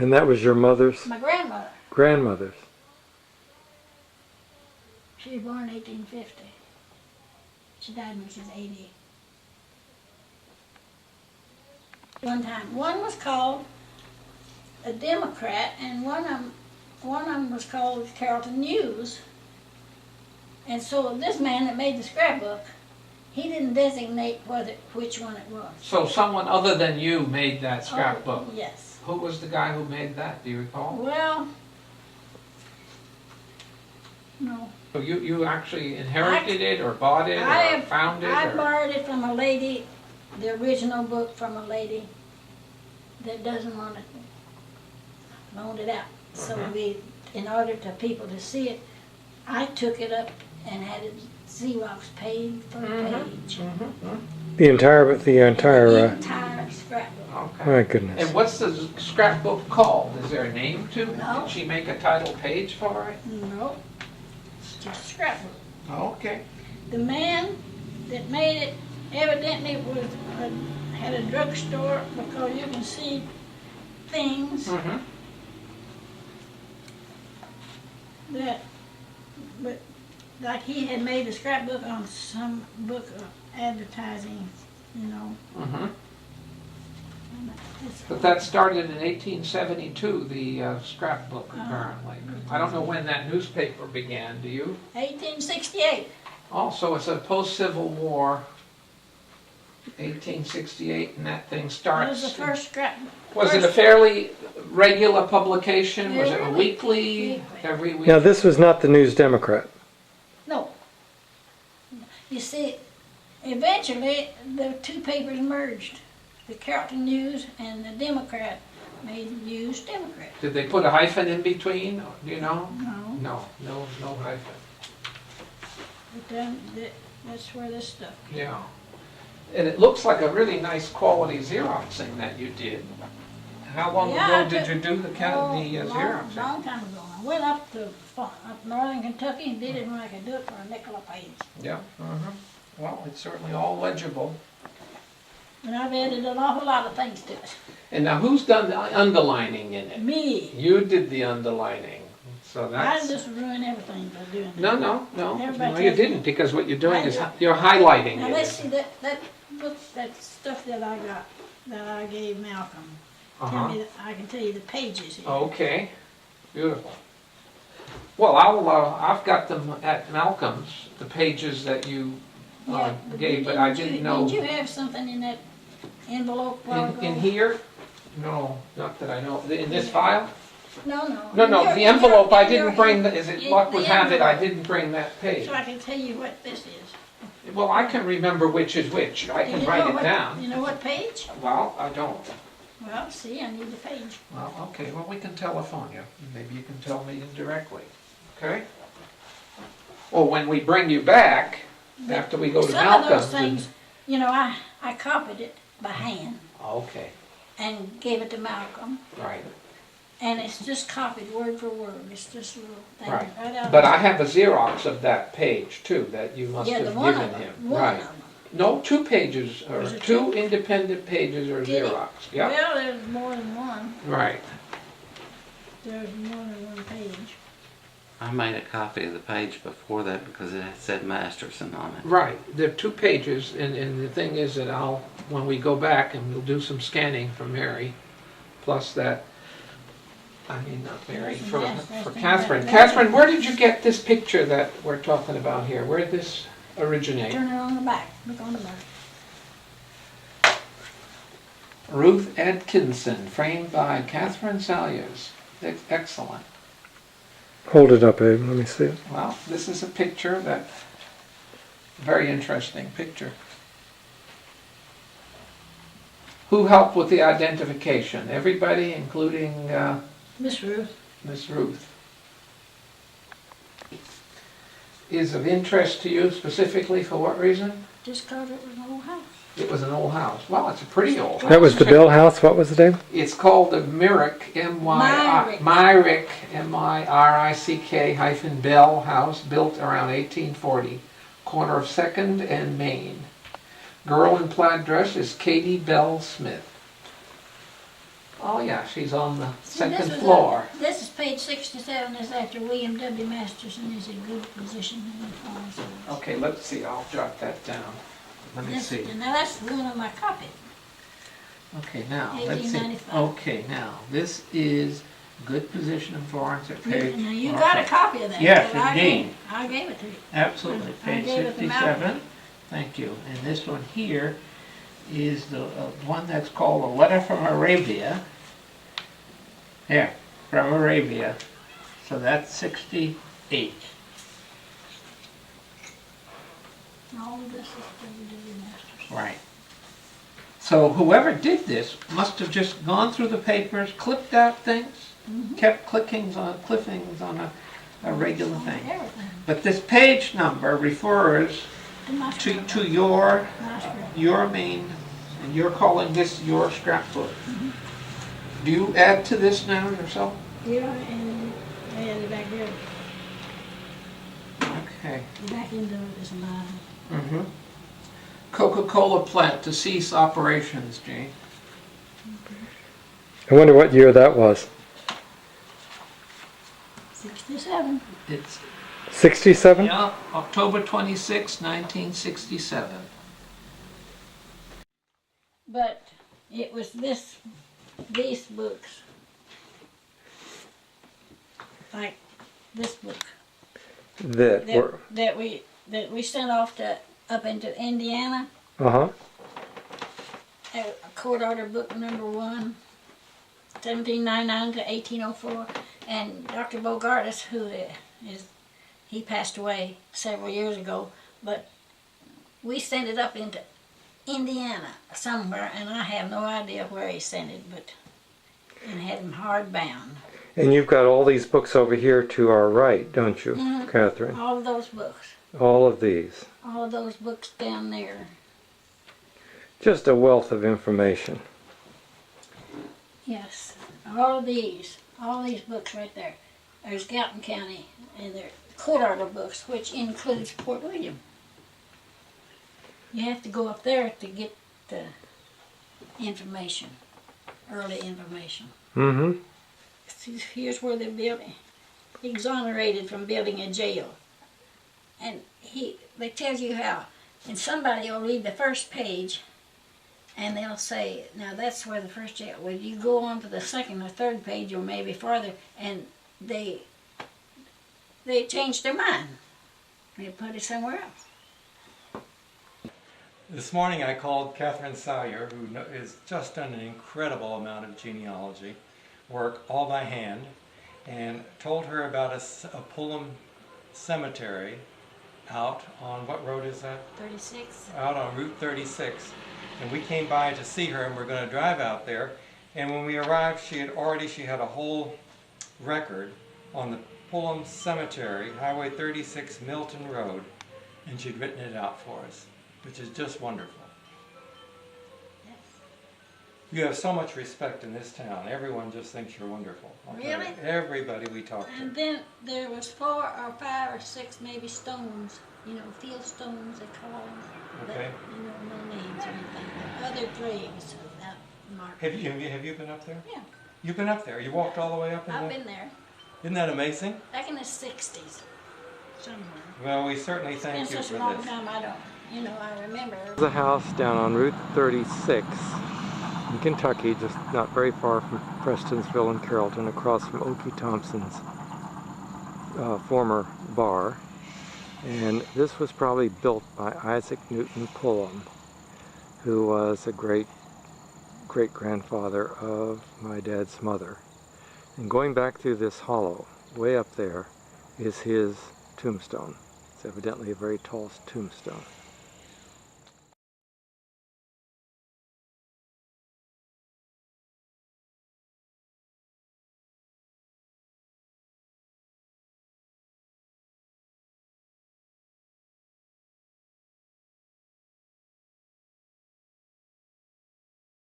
And that was your mother's? My grandmother. Grandmother's. She was born in 1850. She died when she was 80. One time. One was called a Democrat, and one of them was called Carrollton News. And so this man that made the scrapbook, he didn't designate which one it was. So someone other than you made that scrapbook? Oh, yes. Who was the guy who made that? Do you recall? Well, no. So you actually inherited it or bought it or found it? I or? borrowed it from a lady, the original book from a lady that doesn't want it, loaned it out. So in order to people to see it, I took it up and had it Xerox page for page. The entire scrapbook. Okay. My goodness. And what's the scrapbook called? Is there a name to it? No. Did she make a title page for it? No, it's just a scrapbook. Okay. The man that made it evidently had a drugstore, because you can see things that, but like he had made a scrapbook on some book of advertising, you know. But that started in 1872, the scrapbook, apparently. I don't know when that newspaper began, do you? 1868. Also, it's a post-Civil War, 1868, and that thing That starts. was the first scrapbook. Was it a fairly regular publication? Was it a Very weekly? weekly. Every week? Now this was not the News Democrat. No. You see, eventually the two papers merged. The Carrollton News and the Democrat made News Democrat. Did they put a hyphen in between? Do you know? No. No hyphen. But then that's where this stuff came. Yeah. And it looks like a really nice quality Xeroxing that you did. How long ago did you do the Xeroxing? Long time ago. I went up northern Kentucky and did it when I could do it for a nickel a page. Yeah. Well, it's certainly all legible. And I've added an awful lot of things to it. And now who's done the underlining in it? Me. You did the underlining. So I that's... just ruin everything by doing that. No, Everybody you tells me- didn't, because what you're doing is you're highlighting Now it. let's see that book, that stuff that I got, that I gave Malcolm. Tell me, I can tell you the pages here. Okay, beautiful. Well, I've got them at Malcolm's, the pages that you gave, but I didn't know. Did you have something in that envelope while ago? In here? No, not that I know. In this file? No. No, the envelope, I didn't bring, as it luck would have it, I didn't bring that page. So I can tell you what this is. Well, I can remember which is which. I can write it down. You know what page? Well, I don't. Well, see, I need the page. Well, okay, well, we can telephone you. Maybe you can tell me indirectly, okay? Or when we bring you back, after we go to Some Malcolm's. of those things, you know, I copied it by hand Okay, and gave it to Malcolm. right, And it's just copied word for word. It's just a little thing right. out But of I have a Xerox of that page too, that you must have the one given of them. him. One Right. of them. No, 2 pages, or Was it 2 two? independent pages are Did it? Xerox. Yeah, Well, there's more than one. right. There's more than one page. I made a copy of the page before that because it said Masterson on it. Right, there are 2 pages, and the thing is that when we go back, and we'll do some scanning for Mary, plus that, not Mary, Yes, for yes, yes, Kathryn. yes. Kathryn, where did you get this picture that we're talking about here? Where did this originate? Turn it on the back. Look on the back. Ruth Atkinson, framed by Kathryn Salyers. Excellent. Hold it up, Abe. Let me see it. Well, this is a picture very interesting picture. Who helped with the identification? Everybody, including Miss Ruth. Miss Ruth. Is of interest to you specifically for what reason? Just because it was an old house. It was an old house. Well, it's a pretty old house. That was the Bill House. What was the name? It's called the Myrick, Myrick, M-I-R-I-C-K hyphen Bell House, built around 1840, corner of 2nd and Main. Girl in plaid dress is Katie Bell Smith. Oh, yeah, she's on the See, this second was floor. This is page 67, is after William W. Masterson is in good position in the farm. Okay, let's see, I'll jot that down. Let me see. Now that's one of my copies. Okay, now, let's see. 1895. Okay, now, this is good position in Florence at page. Now you got a copy of that. Yes, but indeed. I gave it to you. Absolutely, I page gave it to Malcolm. 67. Thank you. And this one here is the one that's called A Letter from Arabia. Here, from Arabia. So that's 68. All of this is W. Masterson. Right. So whoever did this must have just gone through the papers, clipped out things, kept clippings on a regular thing. Everything. But this page number refers To my scrapbook. to your My scrapbook. your main, and you're calling this your scrapbook. Do you add to this now yourself? Yeah, and the back there, Okay. the back end of it is mine. Mm-hmm. Coca-Cola plant to cease operations, Jane. I wonder what year that was. 67. It's 67? yeah, October 26, 1967. But it was these books, like this book, That were. that we sent off up into Indiana. Uh-huh. Court order book number 1, 1799 to 1804, and Dr. Bogartis, he passed away several years ago, but we sent it up into Indiana somewhere, and I have no idea where he sent it, and had them hardbound. And you've got all these books over here to our right, don't you, Kathryn? All of those books, All of these. all of those books down there. Just a wealth of information. Yes, all these books right there. There's Galton County, and they're court order books, which includes Port William. You have to go up there to get the information, early information. Mm-hmm. See, here's where they're exonerated from building a jail. And they tell you how, and somebody will read the first page, and they'll say, now that's where the first jail, well, you go on to the second or third page, or maybe farther, and they change their mind. They put it somewhere else. This morning I called Kathryn Salyers, who has just done an incredible amount of genealogy work all by hand, and told her about a Pullum cemetery out on, what road is that? 36. Out on Route 36. And we came by to see her, and we're going to drive out there. And when we arrived, she had a whole record on the Pullum Cemetery, Highway 36, Milton Road, and she'd written it out for us, which is just wonderful. You have so much respect in this town. Everyone just thinks you're wonderful. I'll tell you. Really? Everybody we talk to. And then there was 4 or 5 or 6 maybe stones, field stones they call them. Okay. That, no names or anything. Other graves without marked. Have you been up there? Yeah, You've been up there. You walked all the way up in I've there? been there. Isn't that amazing? Back in the 60s, somewhere. Well, we certainly thank It's you been such for a long this. time, I remember. There's a house down on Route 36 in Kentucky, just not very far from Prestonsville and Carrollton, across from Okie Thompson's former bar. And this was probably built by Isaac Newton Pullum, who was a great-grandfather of my dad's mother. And going back through this hollow, way up there, is his tombstone. It's evidently a very tall tombstone.